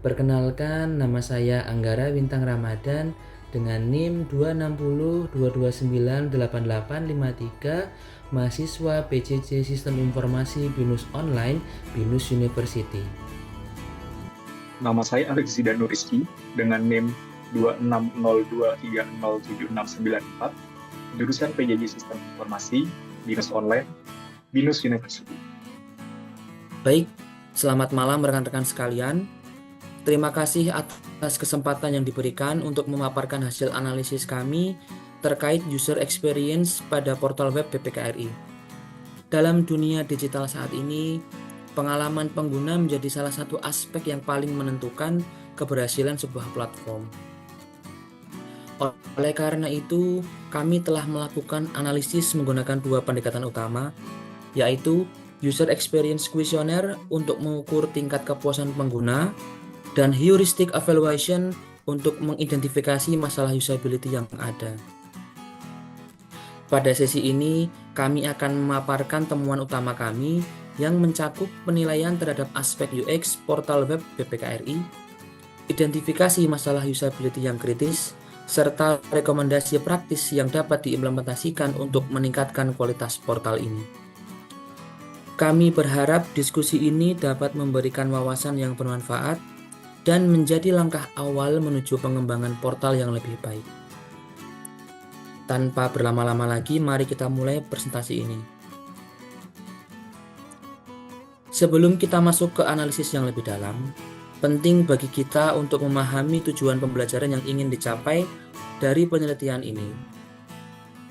Perkenalkan, nama saya Anggara Bintang Ramadan dengan NIM 26022988853, mahasiswa PCC Sistem Informasi BINUS Online, BINUS University. Nama saya Alexida Rizky dengan NIM 26023076944, jurusan PJJ Sistem Informasi, BINUS Online, BINUS University. Baik, selamat malam rekan-rekan sekalian. Terima kasih atas kesempatan yang diberikan untuk memaparkan hasil analisis kami terkait user experience pada portal web BPKRI. Dalam dunia digital saat ini, pengalaman pengguna menjadi salah satu aspek yang paling menentukan keberhasilan sebuah platform. Oleh karena itu, kami telah melakukan analisis menggunakan dua pendekatan utama, yaitu User Experience Questionnaire untuk mengukur tingkat kepuasan pengguna, dan Heuristic Evaluation untuk mengidentifikasi masalah usability yang ada. Pada sesi ini, kami akan memaparkan temuan utama kami yang mencakup penilaian terhadap aspek UX portal web BPKRI, identifikasi masalah usability yang kritis, serta rekomendasi praktis yang dapat diimplementasikan untuk meningkatkan kualitas portal ini. Kami berharap diskusi ini dapat memberikan wawasan yang bermanfaat dan menjadi langkah awal menuju pengembangan portal yang lebih baik. Tanpa berlama-lama lagi, mari kita mulai presentasi ini. Sebelum kita masuk ke analisis yang lebih dalam, penting bagi kita untuk memahami tujuan pembelajaran yang ingin dicapai dari penelitian ini.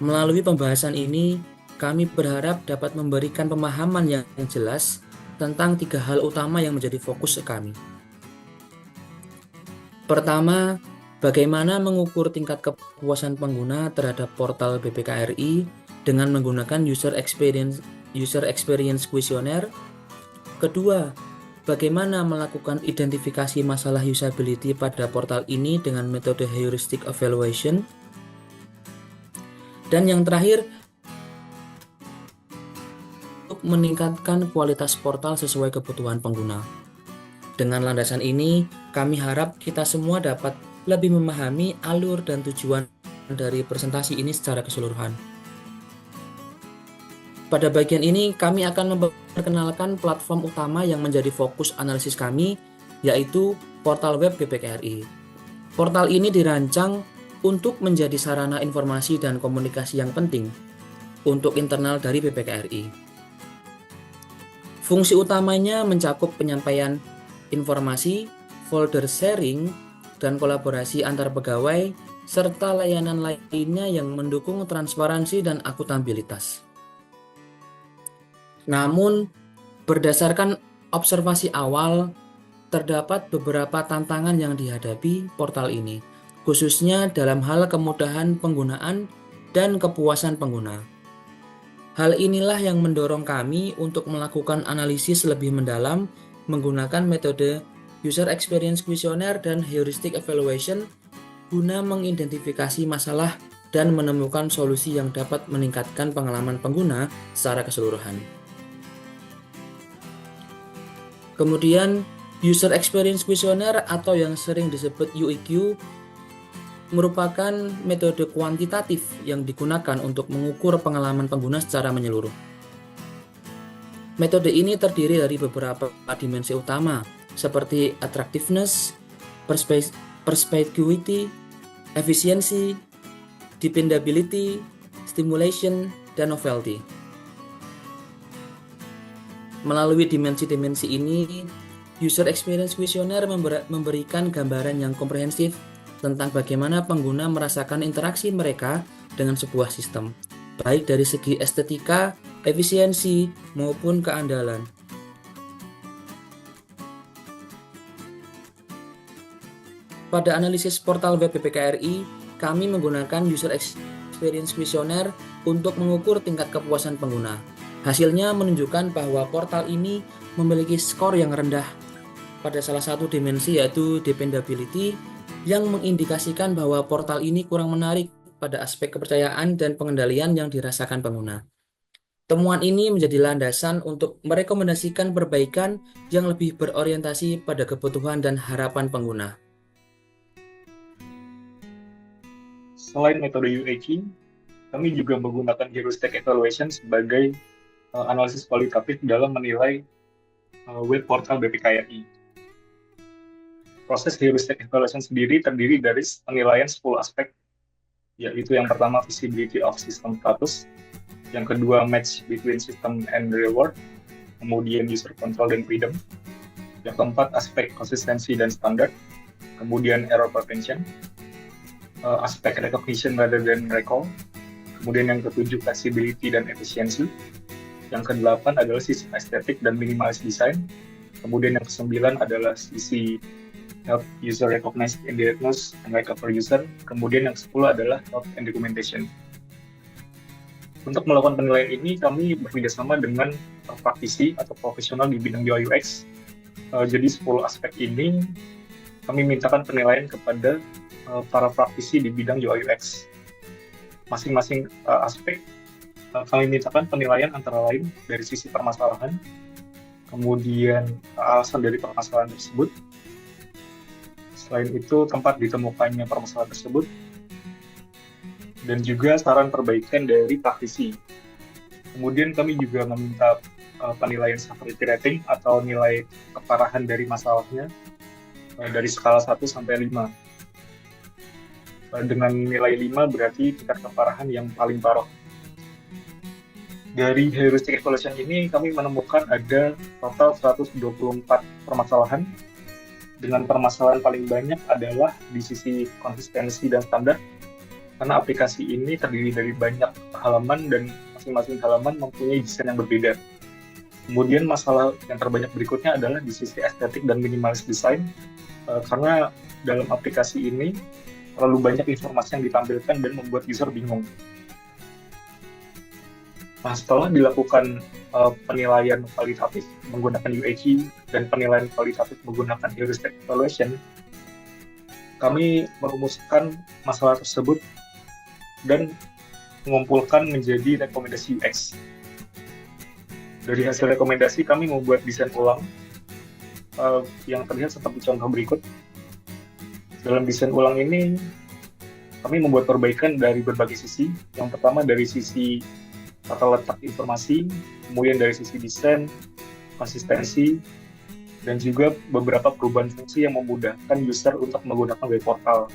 Melalui pembahasan ini, kami berharap dapat memberikan pemahaman yang jelas tentang tiga hal utama yang menjadi fokus kami. Pertama, bagaimana mengukur tingkat kepuasan pengguna terhadap portal BPKRI dengan menggunakan User Experience Questionnaire. Kedua, bagaimana melakukan identifikasi masalah usability pada portal ini dengan metode Heuristic Evaluation. Dan yang terakhir, untuk meningkatkan kualitas portal sesuai kebutuhan pengguna. Dengan landasan ini, kami harap kita semua dapat lebih memahami alur dan tujuan dari presentasi ini secara keseluruhan. Pada bagian ini, kami akan memperkenalkan platform utama yang menjadi fokus analisis kami, yaitu portal web BPKRI. Portal ini dirancang untuk menjadi sarana informasi dan komunikasi yang penting untuk internal dari BPKRI. Fungsi utamanya mencakup penyampaian informasi, folder sharing, dan kolaborasi antar pegawai, serta layanan lainnya yang mendukung transparansi dan akuntabilitas. Namun, berdasarkan observasi awal, terdapat beberapa tantangan yang dihadapi portal ini, khususnya dalam hal kemudahan penggunaan dan kepuasan pengguna. Hal inilah yang mendorong kami untuk melakukan analisis lebih mendalam menggunakan metode User Experience Questionnaire dan Heuristic Evaluation guna mengidentifikasi masalah dan menemukan solusi yang dapat meningkatkan pengalaman pengguna secara keseluruhan. Kemudian, User Experience Questionnaire atau yang sering disebut UEQ merupakan metode kuantitatif yang digunakan untuk mengukur pengalaman pengguna secara menyeluruh. Metode ini terdiri dari beberapa dimensi utama, seperti attractiveness, perspicuity, efisiensi, dependability, stimulation, dan novelty. Melalui dimensi-dimensi ini, User Experience Questionnaire memberikan gambaran yang komprehensif tentang bagaimana pengguna merasakan interaksi mereka dengan sebuah sistem, baik dari segi estetika, efisiensi, maupun keandalan. Pada analisis portal web BPKRI, kami menggunakan User Experience Questionnaire untuk mengukur tingkat kepuasan pengguna. Hasilnya menunjukkan bahwa portal ini memiliki skor yang rendah pada salah satu dimensi, yaitu dependability, yang mengindikasikan bahwa portal ini kurang menarik pada aspek kepercayaan dan pengendalian yang dirasakan pengguna. Temuan ini menjadi landasan untuk merekomendasikan perbaikan yang lebih berorientasi pada kebutuhan dan harapan pengguna. Selain metode UAT, kami juga menggunakan heuristic evaluation sebagai analisis kualitatif dalam menilai web portal BPKRI. Proses heuristic evaluation sendiri terdiri dari penilaian 10 aspek, yaitu yang pertama visibility of system status, yang kedua match between system and real world, kemudian user control dan freedom, yang keempat aspek konsistensi dan standar, kemudian error prevention, aspek recognition rather than recall, kemudian yang ketujuh flexibility dan efisiensi, yang kedelapan adalah sisi estetik dan minimalis design, kemudian yang kesembilan adalah sisi help user recognize and diagnose and recover user, kemudian yang ke-10 adalah help and documentation. Untuk melakukan penilaian ini, kami bekerjasama dengan praktisi atau profesional di bidang UI UX. Jadi 10 aspek ini kami mintakan penilaian kepada para praktisi di bidang UI UX. Masing-masing aspek kami mintakan penilaian antara lain dari sisi permasalahan, kemudian alasan dari permasalahan tersebut. Selain itu, tempat ditemukannya permasalahan tersebut, dan juga saran perbaikan dari praktisi. Kemudian kami juga meminta penilaian severity rating atau nilai keparahan dari masalahnya dari skala 1 sampai 5. Dengan nilai 5 berarti tingkat keparahan yang paling parah. Dari heuristic evaluation ini kami menemukan ada total 124 permasalahan, dengan permasalahan paling banyak adalah di sisi konsistensi dan standar, karena aplikasi ini terdiri dari banyak halaman dan masing-masing halaman mempunyai desain yang berbeda. Kemudian masalah yang terbanyak berikutnya adalah di sisi estetik dan minimalis desain, karena dalam aplikasi ini terlalu banyak informasi yang ditampilkan dan membuat user bingung. Nah, setelah dilakukan penilaian kualitatif menggunakan UAT dan penilaian kualitatif menggunakan heuristic evaluation, kami merumuskan masalah tersebut dan mengumpulkan menjadi rekomendasi UX. Dari hasil rekomendasi, kami membuat desain ulang yang terlihat seperti contoh berikut. Dalam desain ulang ini, kami membuat perbaikan dari berbagai sisi. Yang pertama dari sisi tata letak informasi, kemudian dari sisi desain, konsistensi, dan juga beberapa perubahan fungsi yang memudahkan user untuk menggunakan web portal.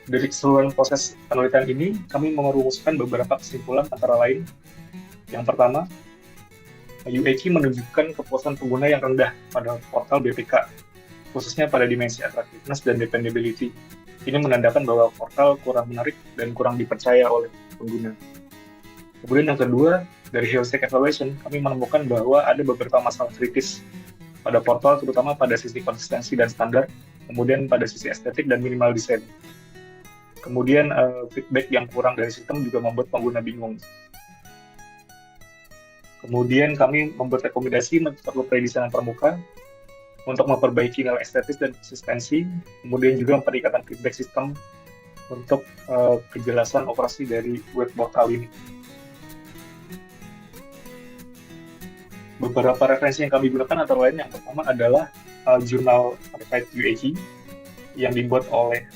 Dari keseluruhan proses penelitian ini, kami merumuskan beberapa kesimpulan antara lain. Yang pertama, UAT menunjukkan kepuasan pengguna yang rendah pada portal BPK, khususnya pada dimensi attractiveness dan dependability. Ini menandakan bahwa portal kurang menarik dan kurang dipercaya oleh pengguna. Kemudian yang kedua, dari heuristic evaluation, kami menemukan bahwa ada beberapa masalah kritis pada portal, terutama pada sisi konsistensi dan standar, kemudian pada sisi estetik dan minimal desain. Kemudian feedback yang kurang dari sistem juga membuat pengguna bingung. Kemudian kami membuat rekomendasi perlu predesainan pramuka untuk memperbaiki nilai estetis dan konsistensi, kemudian juga peningkatan feedback sistem untuk kejelasan operasi dari web portal ini. Beberapa referensi yang kami gunakan antara lain yang pertama adalah jurnal terkait UAT yang dibuat oleh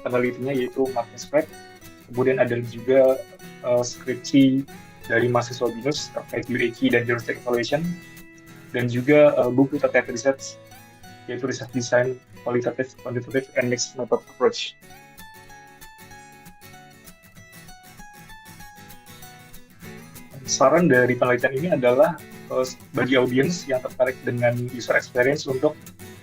penelitinya yaitu Magnus Pratt. Kemudian ada juga skripsi dari mahasiswa BINUS terkait UAT dan heuristic evaluation, dan juga buku terkait research yaitu research design, qualitative, quantitative, and mixed method approach. Saran dari penelitian ini adalah bagi audiens yang tertarik dengan user experience untuk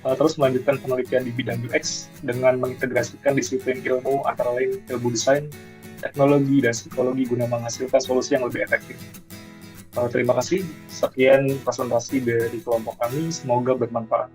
terus melanjutkan penelitian di bidang UX dengan mengintegrasikan disiplin ilmu antara lain ilmu desain, teknologi, dan psikologi guna menghasilkan solusi yang lebih efektif. Terima kasih. Sekian presentasi dari kelompok kami. Semoga bermanfaat.